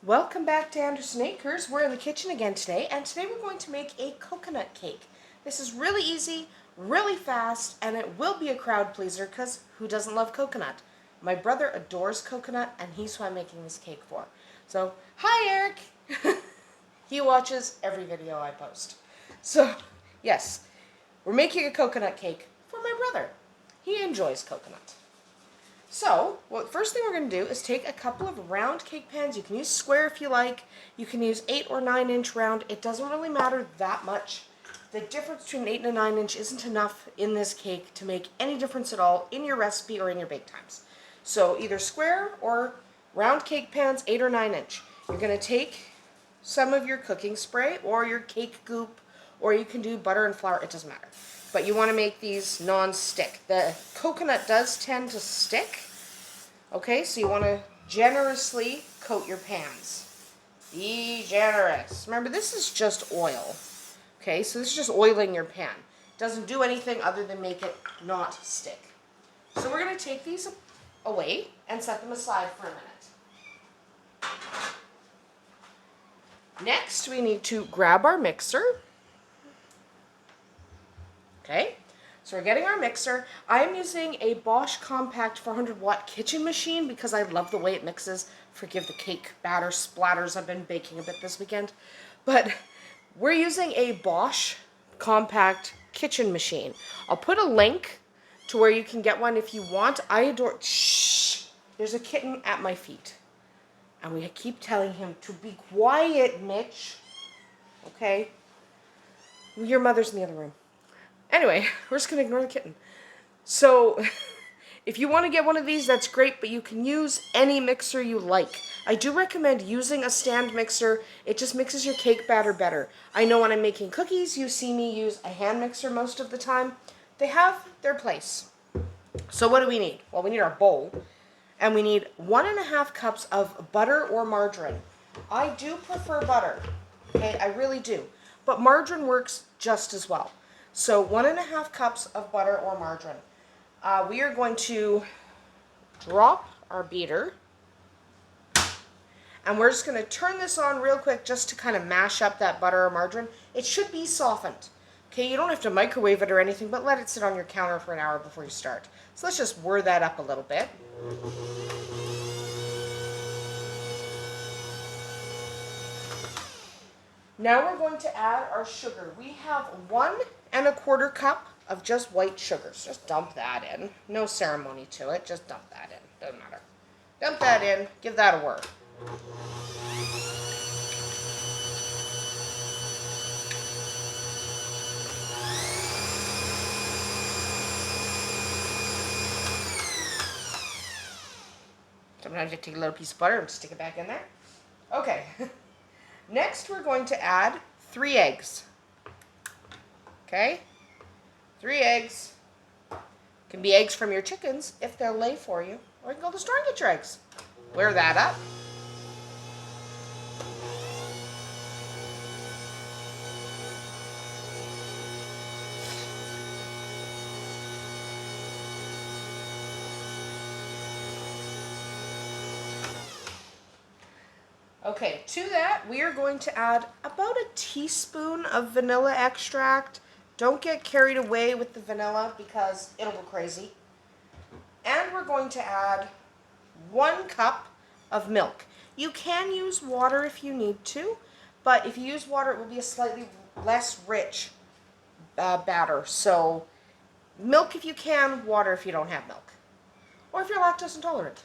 Welcome back to Andersen Acres. We're in the kitchen again today, and today we're going to make a coconut cake. This is really easy, really fast, and it will be a crowd pleaser because who doesn't love coconut? My brother adores coconut, and he's who I'm making this cake for. So, hi Eric! He watches every video I post. So, yes, we're making a coconut cake for my brother. He enjoys coconut. So, first thing we're going to do is take a couple of round cake pans. You can use square if you like. You can use 8 or 9 inch round. It doesn't really matter that much. The difference between 8 and a 9 inch isn't enough in this cake to make any difference at all in your recipe or in your bake times. So either square or round cake pans, 8 or 9 inch. You're going to take some of your cooking spray or your cake goop, or you can do butter and flour. It doesn't matter. But you want to make these non-stick. The coconut does tend to stick. Okay, so you want to generously coat your pans. Be generous. Remember, this is just oil. Okay, so this is just oiling your pan. It doesn't do anything other than make it not stick. So we're going to take these away and set them aside for a minute. Next, we need to grab our mixer. Okay, so we're getting our mixer. I'm using a Bosch Compact 400 watt kitchen machine because I love the way it mixes. Forgive the cake batter splatters. I've been baking a bit this weekend. But we're using a Bosch Compact kitchen machine. I'll put a link to where you can get one if you want. I adore... Shh! There's a kitten at my feet. And we keep telling him to be quiet, Mitch. Okay? Your mother's in the other room. Anyway, we're just going to ignore the kitten. So, if you want to get one of these, that's great, but you can use any mixer you like. I do recommend using a stand mixer. It just mixes your cake batter better. I know when I'm making cookies, you see me use a hand mixer most of the time. They have their place. So what do we need? Well, we need our bowl, and we need 1.5 cups of butter or margarine. I do prefer butter, okay? I really do. But margarine works just as well. So 1.5 cups of butter or margarine. We are going to drop our beater. And we're just going to turn this on real quick just to kind of mash up that butter or margarine. It should be softened. Okay, you don't have to microwave it or anything, but let it sit on your counter for an hour before you start. So let's just whir that up a little bit. Now we're going to add our sugar. We have 1.25 cup of just white sugar. So just dump that in. No ceremony to it. Just dump that in. Doesn't matter. Dump that in. Give that a whir. Sometimes you take a little piece of butter and stick it back in there. Okay. Next, we're going to add 3 eggs. Okay? 3 eggs. Can be eggs from your chickens if they'll lay for you. Or you can go to the store and get your eggs. Whir that up. Okay, to that, we are going to add about a teaspoon of vanilla extract. Don't get carried away with the vanilla because it'll go crazy. And we're going to add 1 cup of milk. You can use water if you need to, but if you use water, it will be a slightly less rich batter. So milk if you can, water if you don't have milk. Or if you're lactose intolerant.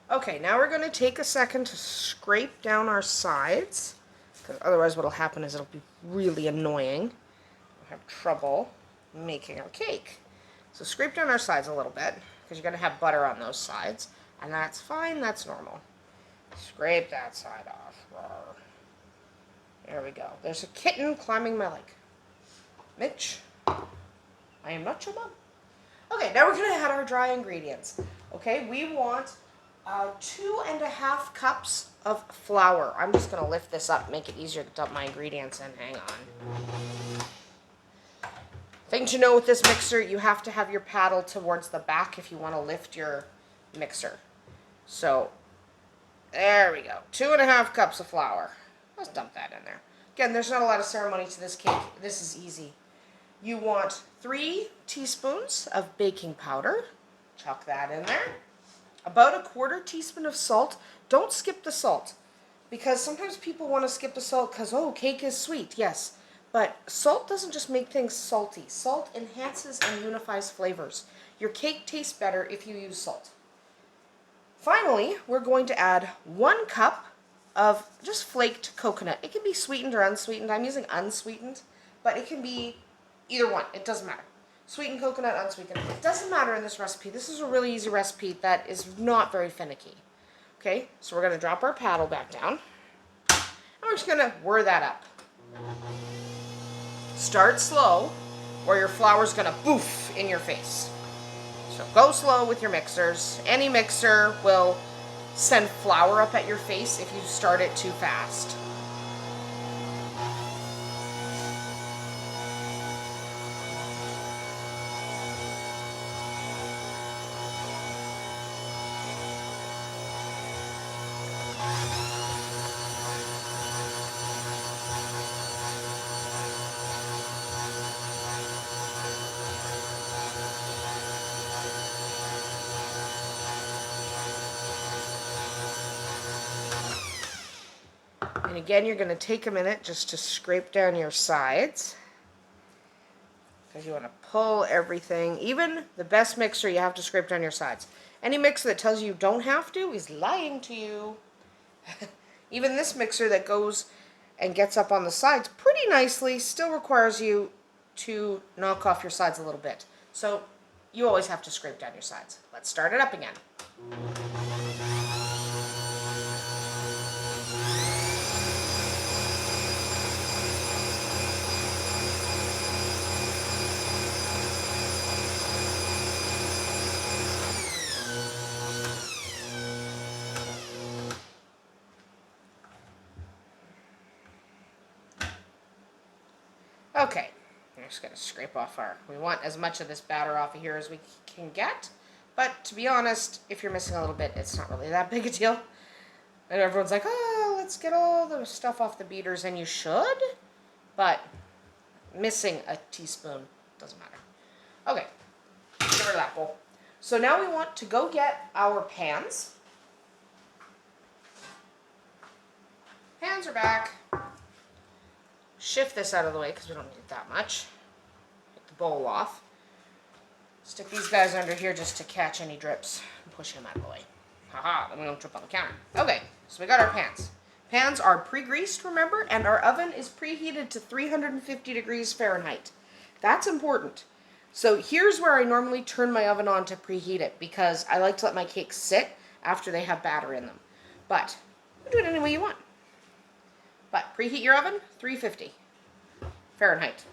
Okay, now we're going to take a second to scrape down our sides, because otherwise what will happen is it'll be really annoying. We'll have trouble making our cake. So scrape down our sides a little bit, because you're going to have butter on those sides, and that's fine, that's normal. Scrape that side off. There we go. There's a kitten climbing my leg. Mitch, I am not your mom. Okay, now we're going to add our dry ingredients. Okay, we want 2.5 cups of flour. I'm just going to lift this up, make it easier to dump my ingredients in. Hang on. Thing to know with this mixer, you have to have your paddle towards the back if you want to lift your mixer. So, there we go. 2.5 cups of flour. Let's dump that in there. Again, there's not a lot of ceremony to this cake. This is easy. You want 3 teaspoons of baking powder. Chuck that in there. About 1/4 teaspoon of salt. Don't skip the salt, because sometimes people want to skip the salt because, oh, cake is sweet. Yes. But salt doesn't just make things salty. Salt enhances and unifies flavors. Your cake tastes better if you use salt. Finally, we're going to add 1 cup of just flaked coconut. It can be sweetened or unsweetened. I'm using unsweetened, but it can be either one. It doesn't matter. Sweetened coconut, unsweetened. It doesn't matter in this recipe. This is a really easy recipe that is not very finicky. Okay, so we're going to drop our paddle back down, and we're just going to whir that up. Start slow, or your flour's going to boof in your face. So go slow with your mixers. Any mixer will send flour up at your face if you start it too fast. And again, you're going to take a minute just to scrape down your sides, because you want to pull everything. Even the best mixer, you have to scrape down your sides. Any mixer that tells you you don't have to is lying to you. Even this mixer that goes and gets up on the sides pretty nicely still requires you to knock off your sides a little bit. So you always have to scrape down your sides. Let's start it up again. Okay, I'm just going to scrape off we want as much of this batter off of here as we can get. But to be honest, if you're missing a little bit, it's not really that big a deal. And everyone's like, oh, let's get all the stuff off the beaters, and you should. But missing a teaspoon doesn't matter. Okay, get rid of that bowl. So now we want to go get our pans. Pans are back. Shift this out of the way because we don't need that much. Take the bowl off. Stick these guys under here just to catch any drips and push them out of the way. Haha, then we don't trip on the counter. Okay, so we got our pans. Pans are pre-greased, remember, and our oven is preheated to 350 degrees Fahrenheit. That's important. So here's where I normally turn my oven on to preheat it, because I like to let my cakes sit after they have batter in them. But you can do it any way you want. But preheat your oven, 350 Fahrenheit.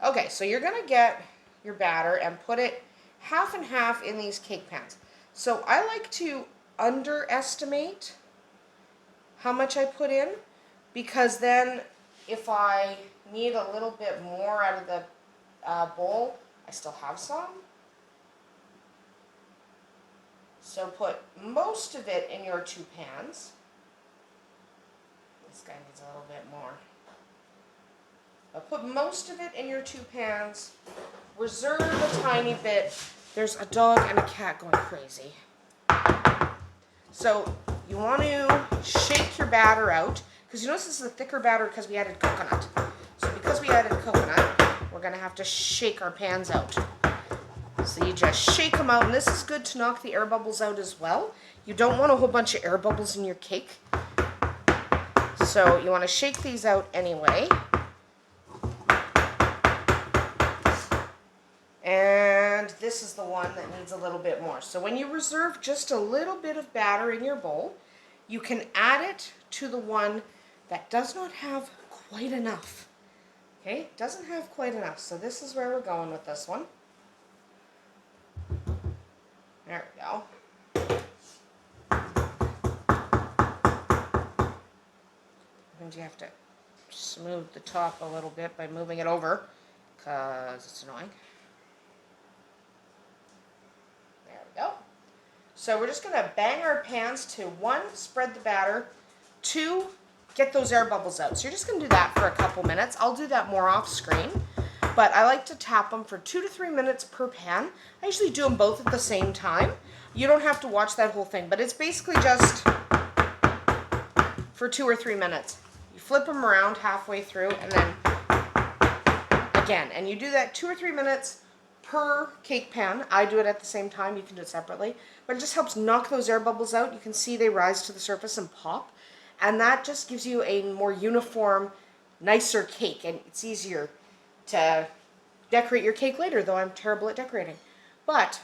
Okay, so you're going to get your batter and put it half and half in these cake pans. So I like to underestimate how much I put in, because then if I need a little bit more out of the bowl, I still have some. So put most of it in your 2 pans. This guy needs a little bit more. But put most of it in your 2 pans. Reserve a tiny bit. There's a dog and a cat going crazy. So you want to shake your batter out, because you notice this is a thicker batter because we added coconut. So because we added coconut, we're going to have to shake our pans out. So you just shake them out, and this is good to knock the air bubbles out as well. You don't want a whole bunch of air bubbles in your cake. So you want to shake these out anyway. And this is the one that needs a little bit more. So when you reserve just a little bit of batter in your bowl, you can add it to the one that does not have quite enough. Okay, doesn't have quite enough. So this is where we're going with this one. There we go. Sometimes you have to smooth the top a little bit by moving it over, because it's annoying. There we go. So we're just going to bang our pans to 1, spread the batter, 2, get those air bubbles out. So you're just going to do that for a couple minutes. I'll do that more off screen, but I like to tap them for 2 to 3 minutes per pan. I usually do them both at the same time. You don't have to watch that whole thing, but it's basically just for 2 or 3 minutes. You flip them around halfway through and then again, and you do that 2 or 3 minutes per cake pan. I do it at the same time. You can do it separately, but it just helps knock those air bubbles out. You can see they rise to the surface and pop, and that just gives you a more uniform, nicer cake, and it's easier to decorate your cake later, though I'm terrible at decorating. But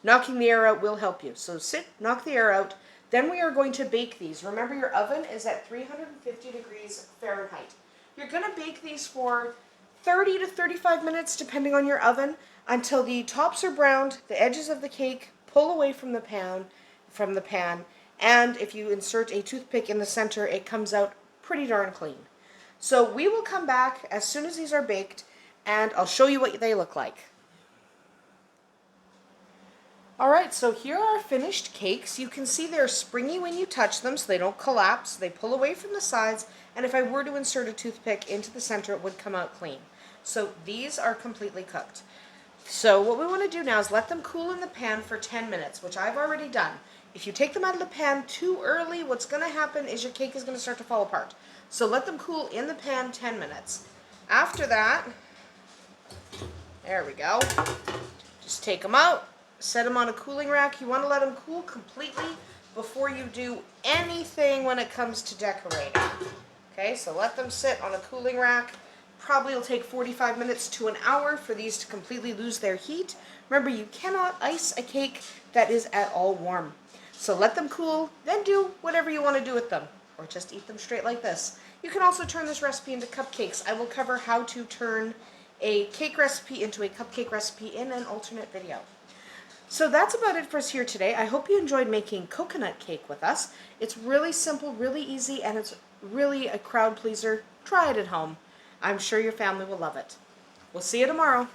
knocking the air out will help you. So sit, knock the air out. Then we are going to bake these. Remember, your oven is at 350 degrees Fahrenheit. You're going to bake these for 30 to 35 minutes, depending on your oven, until the tops are browned, the edges of the cake pull away from the pan, and if you insert a toothpick in the center, it comes out pretty darn clean. So we will come back as soon as these are baked, and I'll show you what they look like. Alright, so here are our finished cakes. You can see they're springy when you touch them, so they don't collapse. They pull away from the sides, and if I were to insert a toothpick into the center, it would come out clean. So these are completely cooked. So what we want to do now is let them cool in the pan for 10 minutes, which I've already done. If you take them out of the pan too early, what's going to happen is your cake is going to start to fall apart. So let them cool in the pan 10 minutes. After that, there we go. Just take them out. Set them on a cooling rack. You want to let them cool completely before you do anything when it comes to decorating. Okay, so let them sit on a cooling rack. Probably will take 45 minutes to an hour for these to completely lose their heat. Remember, you cannot ice a cake that is at all warm. So let them cool, then do whatever you want to do with them, or just eat them straight like this. You can also turn this recipe into cupcakes. I will cover how to turn a cake recipe into a cupcake recipe in an alternate video. So that's about it for us here today. I hope you enjoyed making coconut cake with us. It's really simple, really easy, and it's really a crowd pleaser. Try it at home. I'm sure your family will love it. We'll see you tomorrow.